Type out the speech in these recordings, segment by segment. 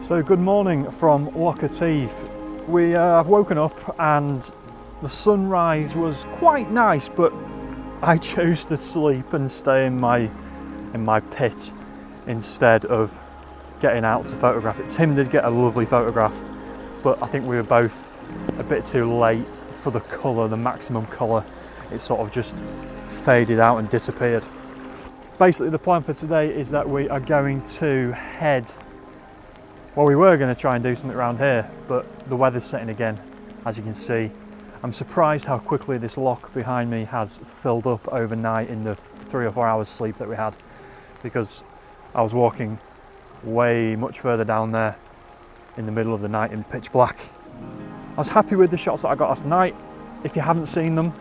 So good morning from Buachaille Etive. We have woken up and the sunrise was quite nice, but I chose to sleep and stay in my pit instead of getting out to photograph it. Tim did get a lovely photograph, but I think we were both a bit too late for the colour, the maximum colour. It sort of just faded out and disappeared. Basically the plan for today is that we are going to head, well, we were going to try and do something around here, but the weather's setting again, as you can see. I'm surprised how quickly this lock behind me has filled up overnight in the 3 or 4 hours sleep that we had, because I was walking way much further down there in the middle of the night in pitch black. I was happy with the shots that I got last night. If you haven't seen them,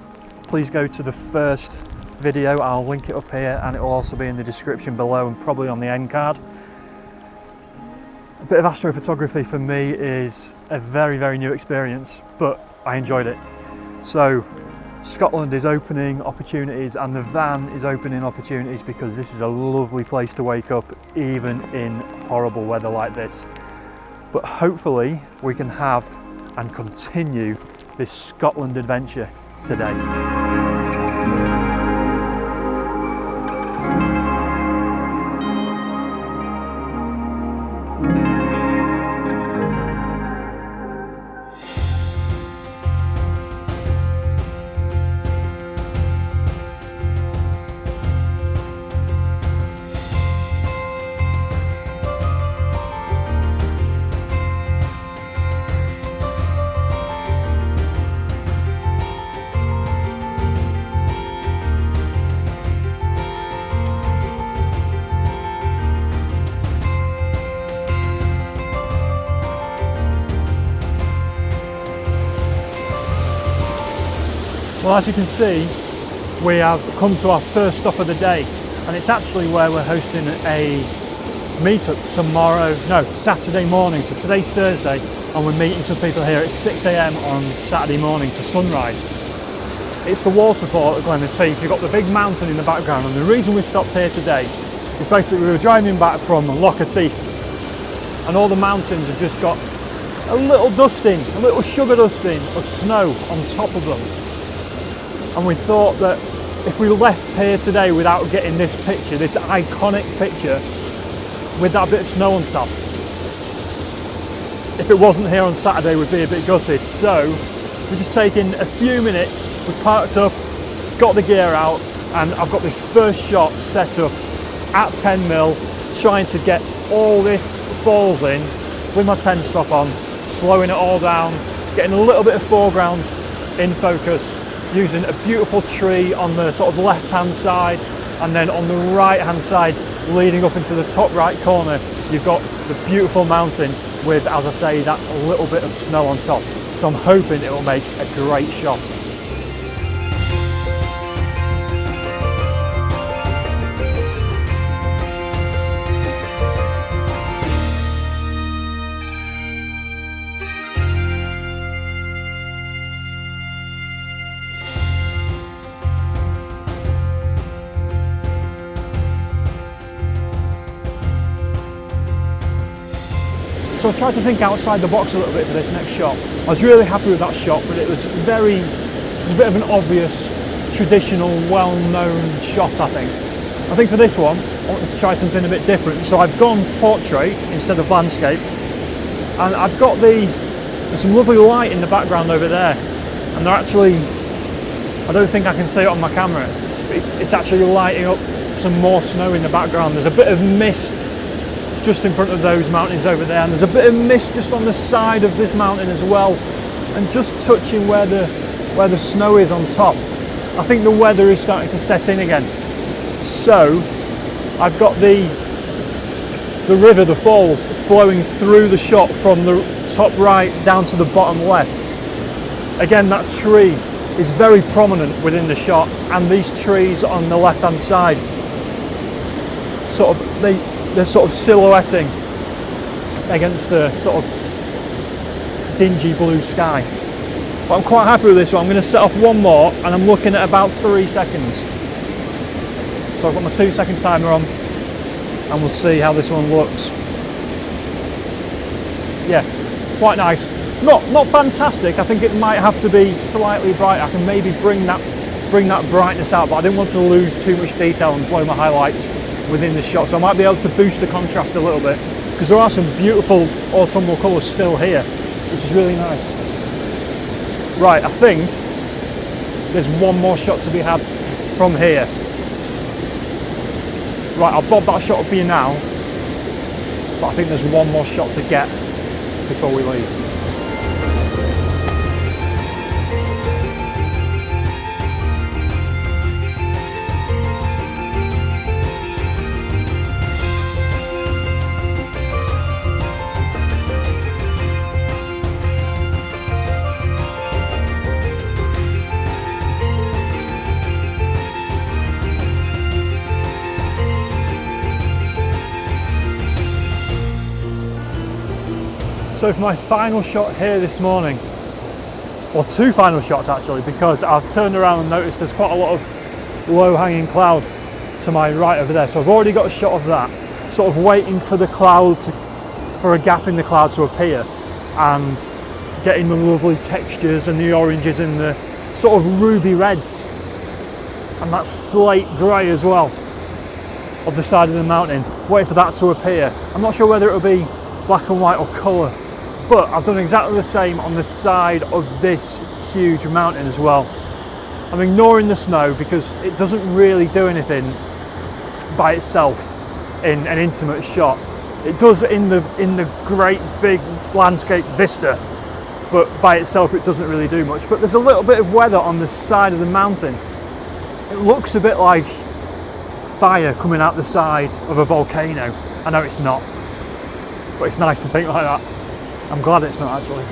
please go to the first video. I'll link it up here and it will also be in the description below and probably on the end card. A bit of astrophotography for me is a very, very new experience, but I enjoyed it. So Scotland is opening opportunities and the van is opening opportunities, because this is a lovely place to wake up even in horrible weather like this. But hopefully we can have and continue this Scotland adventure today. Well, as you can see, we have come to our first stop of the day, and it's actually where we're hosting a meetup Saturday morning. So today's Thursday and we're meeting some people here at 6 AM on Saturday morning for sunrise. It's the Waterfall at Glen Etive. You've got the big mountain in the background, and the reason we stopped here today is basically we were driving back from Buachaille Etive and all the mountains have just got a little dusting, a little sugar dusting of snow on top of them. And we thought that if we left here today without getting this picture, this iconic picture with that bit of snow on top, if it wasn't here on Saturday, we'd be a bit gutted. So we're just taking a few minutes, we parked up, got the gear out, and I've got this first shot set up at 10mm, trying to get all this falls in with my 10 stop on, slowing it all down, getting a little bit of foreground in focus, using a beautiful tree on the sort of left hand side, and then on the right hand side leading up into the top right corner you've got the beautiful mountain with, as I say, that little bit of snow on top. So I'm hoping it will make a great shot. So I tried to think outside the box a little bit for this next shot. I was really happy with that shot, but it was a bit of an obvious, traditional, well-known shot, I think. I think for this one, I wanted to try something a bit different. So I've gone portrait instead of landscape, and I've got there's some lovely light in the background over there, and they're actually, I don't think I can see it on my camera, but it's actually lighting up some more snow in the background. There's a bit of mist just in front of those mountains over there, and there's a bit of mist just on the side of this mountain as well, and just touching where the snow is on top. I think the weather is starting to set in again. So I've got the river, the falls, flowing through the shot from the top right down to the bottom left. Again, that tree is very prominent within the shot, and these trees on the left hand side they're sort of silhouetting against the sort of dingy blue sky. But I'm quite happy with this one. I'm going to set off one more, and I'm looking at about 3 seconds. So I've got my 2-second timer on, and we'll see how this one looks. yeah, quite nice. Not fantastic. I think it might have to be slightly bright. I can maybe bring that brightness out, but I didn't want to lose too much detail and blow my highlights within the shot. So I might be able to boost the contrast a little bit, because there are some beautiful autumnal colours still here, which is really nice. Right, I think there's one more shot to be had from here. Right, I'll bob that shot up for you now, but I think there's one more shot to get before we leave. So for my final shot here this morning, or two final shots actually, because I've turned around and noticed there's quite a lot of low-hanging cloud to my right over there. So I've already got a shot of that, sort of waiting for the cloud for a gap in the cloud to appear, and getting the lovely textures and the oranges and the sort of ruby reds and that slate grey as well of the side of the mountain, waiting for that to appear. I'm not sure whether it'll be black and white or colour, but I've done exactly the same on the side of this huge mountain as well. I'm ignoring the snow because it doesn't really do anything by itself in an intimate shot. It does in the great big landscape vista, but by itself it doesn't really do much. But there's a little bit of weather on the side of the mountain. It looks a bit like fire coming out the side of a volcano. I know it's not, but it's nice to think like that. I'm glad it's not actually.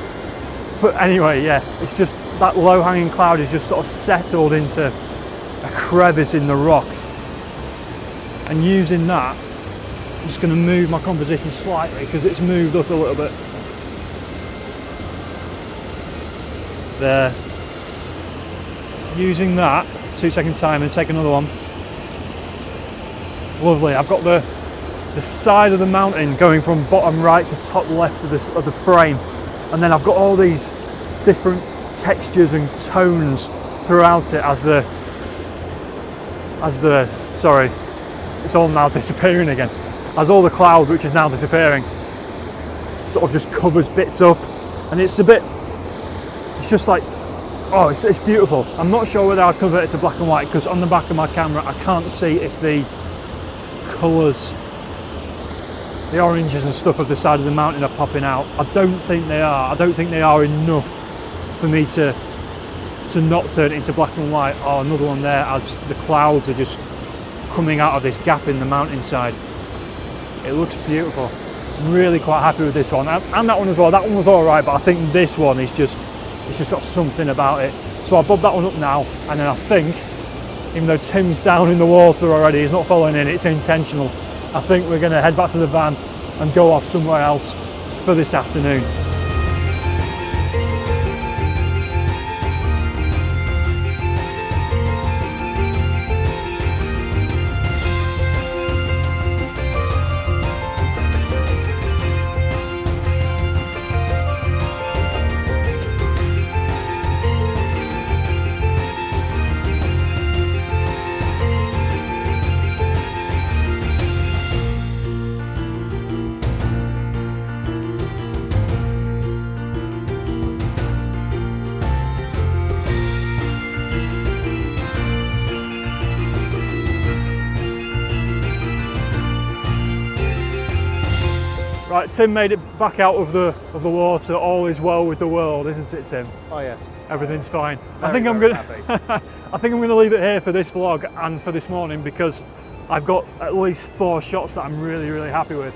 But anyway, yeah, it's just that low-hanging cloud is just sort of settled into a crevice in the rock. And using that, I'm just going to move my composition slightly because it's moved up a little bit. There. Using that, 2 second time and take another one. Lovely, I've got the side of the mountain going from bottom right to top left of the frame, and then I've got all these different textures and tones throughout it as the sorry, it's all now disappearing again, as all the cloud, which is now disappearing, sort of just covers bits up, and it's just like, oh, it's beautiful. I'm not sure whether I'd convert it to black and white because on the back of my camera I can't see if the colours, the oranges and stuff of the side of the mountain are popping out. I don't think they are. I don't think they are enough for me to not turn it into black and white. Oh, another one there as the clouds are just coming out of this gap in the mountainside. It looks beautiful. I'm really quite happy with this one and that one as well. That one was all right, but I think this one is just, it's just got something about it. So I'll bob that one up now, and then I think, even though Tim's down in the water already, he's not following in, it's intentional. I think we're going to head back to the van and go off somewhere else for this afternoon. Right, Tim made it back out of the water. All is well with the world, isn't it, Tim? Oh yes. Everything's fine. Very, I think I'm happy. I think I'm gonna leave it here for this vlog and for this morning because I've got at least 4 shots that I'm really, really happy with.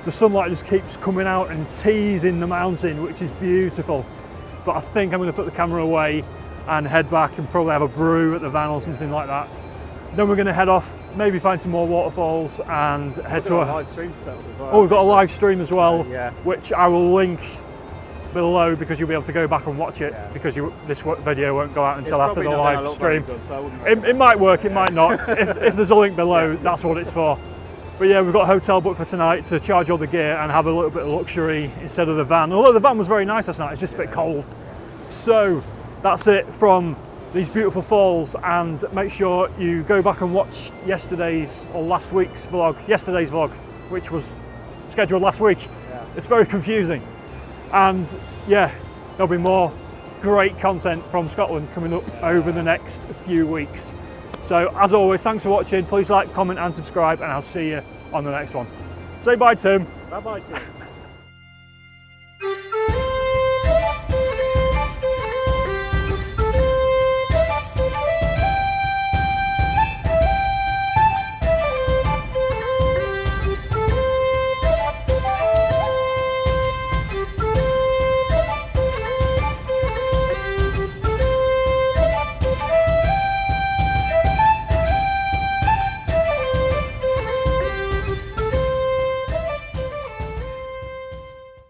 The sunlight just keeps coming out and teasing the mountain, which is beautiful. But I think I'm gonna put the camera away and head back and probably have a brew at the van or something like that. Then we're gonna head off, maybe find some more waterfalls and head to a live stream set up as well. Oh, we've got a live stream as well, yeah. Which I will link below because you'll be able to go back and watch it, because this video won't go out until after the live stream. Good, so it might work, it might not. if there's a link below, that's what it's for. But yeah, we've got a hotel booked for tonight to charge all the gear and have a little bit of luxury instead of the van. Although the van was very nice last night, it's just a bit cold. So that's it from these beautiful falls, and make sure you go back and watch yesterday's vlog, which was scheduled last week. Yeah. It's very confusing. And yeah, there'll be more great content from Scotland coming up over the next few weeks. So as always, thanks for watching. Please like, comment and subscribe, and I'll see you on the next one. Say bye, Tim. Bye bye, Tim.